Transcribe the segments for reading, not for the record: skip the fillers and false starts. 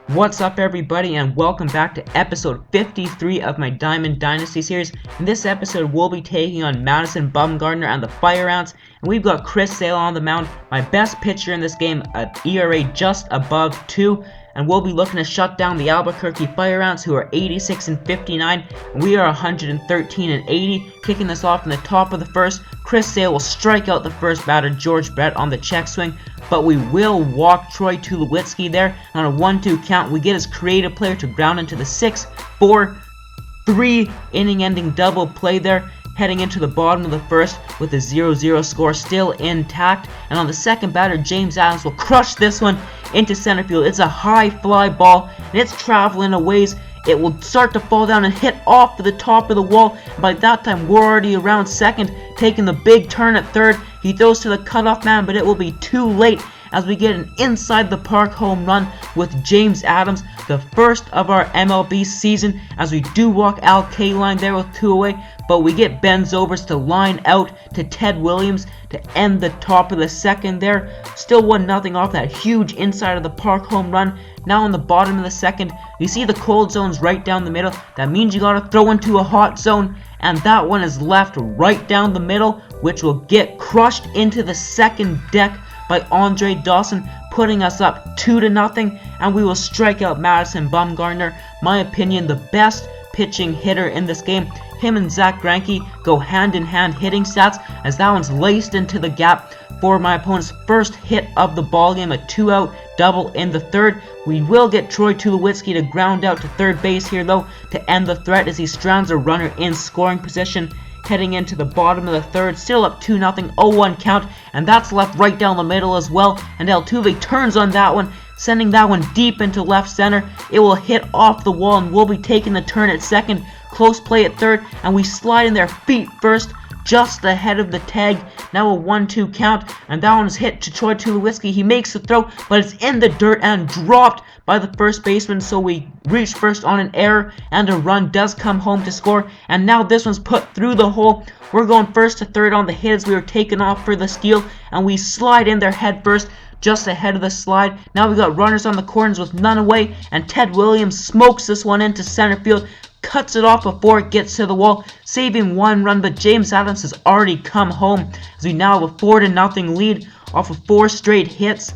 What's up, everybody, and welcome back to episode 53 of my Diamond Dynasty series. In this episode, we'll be taking on Madison Bumgarner and the Fire Ants, and we've got Chris Sale on the mound, my best pitcher in this game, an ERA just above 2, and we'll be looking to shut down the Albuquerque Fire Ants, who are 86-59, and we are 113-80. Kicking this off in the top of the first, Chris Sale will strike out the first batter, George Brett, on the check swing, but we will walk Troy Tulowitzki there. On a 1-2 count, we get his creative player to ground into the 6-4-3 inning-ending double play there, heading into the bottom of the first with a 0-0 score still intact. And on the second batter, James Adams will crush this one into center field. It's a high fly ball, and it's traveling a ways. It will start to fall down and hit off to the top of the wall. By that time, we're already around second, taking the big turn at third. He throws to the cutoff man, but it will be too late as we get an inside the park home run with James Adams, the first of our MLB season, as we do walk Al Kaline there with 2 away, but we get Ben Zobrist to line out to Ted Williams to end the top of the second there. Still 1-0 off that huge inside of the park home run. Now on the bottom of the second, you see the cold zones right down the middle. That means you gotta throw into a hot zone, and that one is left right down the middle, which will get crushed into the second deck by Andre Dawson, putting us up 2-0, and we will strike out Madison Bumgarner, my opinion, the best pitching hitter in this game. Him and Zach Greinke go hand-in-hand hitting stats, as that one's laced into the gap for my opponent's first hit of the ballgame, a 2-out double in the third. We will get Troy Tulowitzki to ground out to third base here, though, to end the threat as he strands a runner in scoring position. Heading into the bottom of the third, still up 2-0, 0-1 count, and that's left right down the middle as well. And Altuve turns on that one, sending that one deep into left center. It will hit off the wall, and we'll be taking the turn at second. Close play at third, and we slide in there feet first, just ahead of the tag. Now a 1-2 count, and that one's hit to Troy Tulowitzki. He makes the throw, but it's in the dirt and dropped by the first baseman, so we reach first on an error, and a run does come home to score. And now this one's put through the hole. We're going first to third on the hit as we were taken off for the steal, and we slide in there head first, just ahead of the slide. Now we got runners on the corners with none away, and Ted Williams smokes this one into center field, cuts it off before it gets to the wall, saving one run, but James Adams has already come home as we now have a 4-0 lead off of 4 straight hits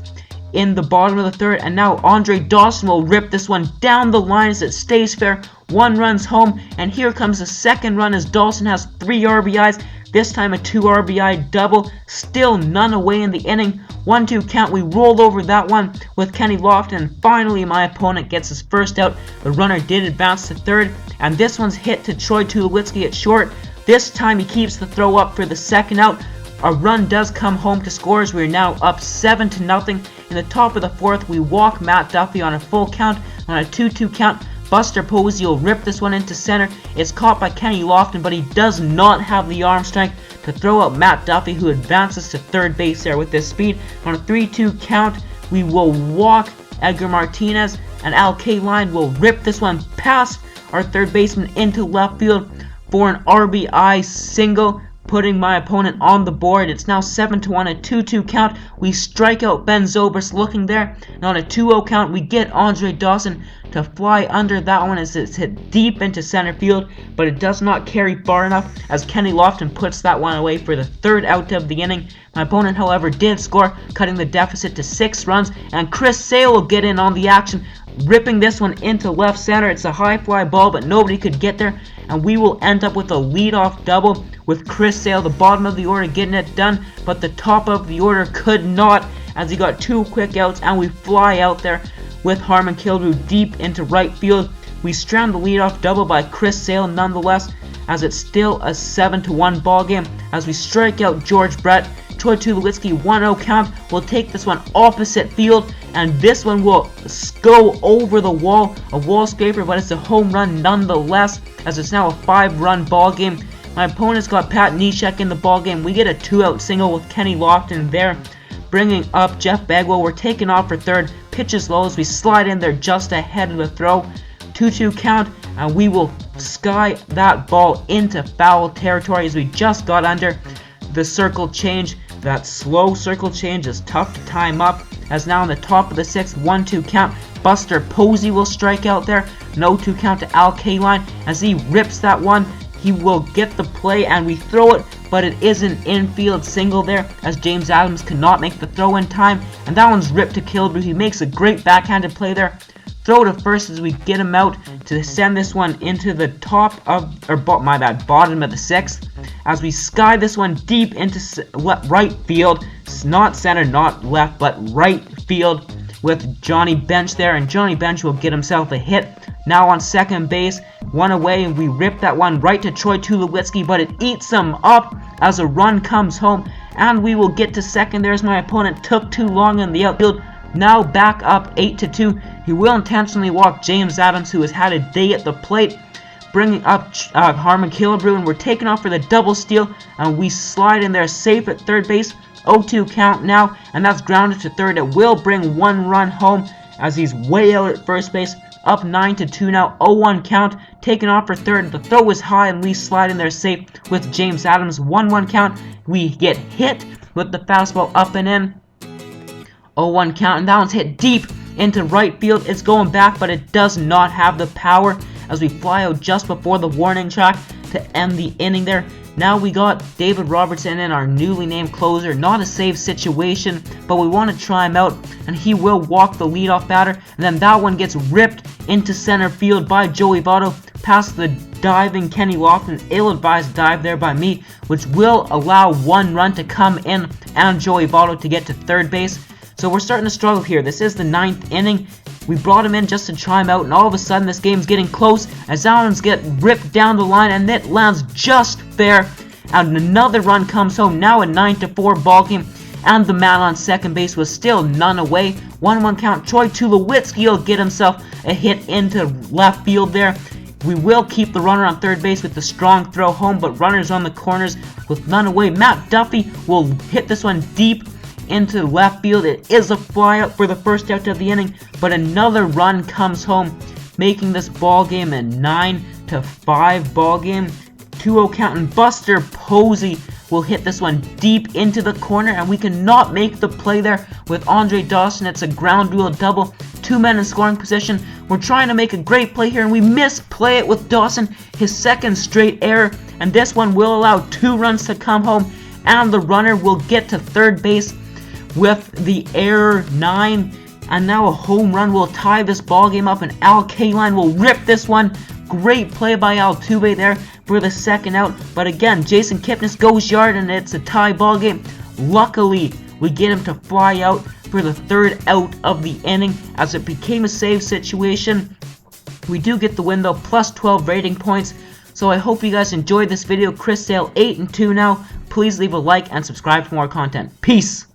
in the bottom of the third. And now Andre Dawson will rip this one down the line as it stays fair. 1 run's home, and here comes the second run as Dawson has 3 RBIs, this time a 2 RBI double, still none away in the inning. 1-2 count, we roll over that one with Kenny Lofton, and finally my opponent gets his first out. The runner did advance to third, and this one's hit to Troy Tulowitzki at short. This time he keeps the throw up for the second out. A run does come home to score as we are now up 7-0. In the top of the fourth, we walk Matt Duffy on a full count. On a 2-2 count, Buster Posey will rip this one into center. It's caught by Kenny Lofton, but he does not have the arm strength to throw out Matt Duffy, who advances to third base there with this speed. On a 3-2 count, we will walk Edgar Martinez, and Al Kaline will rip this one past our third baseman into left field for an RBI single, putting my opponent on the board. It's now 7-1, a 2-2 count. We strike out Ben Zobrist looking there, and on a 2-0 count, we get Andre Dawson to fly under that one as it's hit deep into center field, but it does not carry far enough as Kenny Lofton puts that one away for the third out of the inning. My opponent, however, did score, cutting the deficit to 6 runs, and Chris Sale will get in on the action, ripping this one into left center. It's a high fly ball, but nobody could get there, and we will end up with a leadoff double with Chris Sale, the bottom of the order, getting it done, but the top of the order could not, as he got 2 quick outs, and we fly out there with Harmon Killebrew deep into right field. We strand the leadoff double by Chris Sale nonetheless, as it's still a 7-1 ball game as we strike out George Brett. Troy Tulowitzki 1-0 count will take this one opposite field, and this one will go over the wall, a wall scraper, but it's a home run nonetheless, as it's now a 5-run ball game. My opponent's got Pat Neshek in the ball game. We get a 2-out single with Kenny Lofton there, bringing up Jeff Bagwell. We're taking off for third, pitches low as we slide in there just ahead of the throw. 2-2 count, and we will sky that ball into foul territory as we just got under the circle change. That slow circle change is tough to time up as now in the top of the 6th, 1-2 count. Buster Posey will strike out there. No 2 count to Al Kaline as he rips that one. He will get the play and we throw it, but it is an infield single there as James Adams cannot make the throw in time, and that one's ripped to Killebrew. He makes a great backhanded play there. Throw to first as we get him out to send this one into the top of, or bottom of the 6th, as we sky this one deep into right field. It's not center, not left, but right field with Johnny Bench there, and Johnny Bench will get himself a hit. Now on second base, one away, and we rip that one right to Troy Tulowitzki, but it eats him up as a run comes home, and we will get to second there as my opponent took too long in the outfield. Now back up 8-2. He will intentionally walk James Adams, who has had a day at the plate, bringing up Harmon Killebrew, and we're taking off for the double steal, and we slide in there safe at third base. 0-2 count now, and that's grounded to third. It will bring 1 run home as he's way out at first base. Up 9-2 now. 0-1 count, taking off for third. The throw is high, and we slide in there safe with James Adams. 1-1 count. We get hit with the fastball up and in. 0-1 count, and that one's hit deep into right field. It's going back, but it does not have the power as we fly out just before the warning track to end the inning there. Now we got David Robertson in, our newly named closer. Not a save situation, but we want to try him out, and he will walk the leadoff batter, and then that one gets ripped into center field by Joey Votto past the diving Kenny Lofton. Ill-advised dive there by me, which will allow 1 run to come in and Joey Votto to get to third base. So we're starting to struggle here. This is the 9th inning. We brought him in just to try him out, and all of a sudden this game's getting close as Allen's get ripped down the line, and it lands just fair. And another run comes home. Now a 9-4 ball game, and the man on second base was still none away. 1-1 count. Troy Tulowitzki will get himself a hit into left field there. We will keep the runner on third base with the strong throw home, but runners on the corners with none away. Matt Duffy will hit this one deep into left field. It is a flyout for the first out of the inning, but another run comes home, making this ball game a 9-5 ball game. 2-0 count, and Buster Posey will hit this one deep into the corner, and we cannot make the play there with Andre Dawson. It's a ground rule double. 2 men in scoring position. We're trying to make a great play here, and we misplay it with Dawson, his 2nd straight error, and this one will allow 2 runs to come home, and the runner will get to third base with the error 9, and now a home run will tie this ball game up, and Al Kaline will rip this one. Great play by Altuve there for the 2nd out, but again Jason Kipnis goes yard, and it's a tie ball game. Luckily we get him to fly out for the 3rd out of the inning as it became a save situation. We do get the win though, plus 12 rating points. So I hope you guys enjoyed this video. Chris Sale 8-2 now. Please leave a like and subscribe for more content. Peace.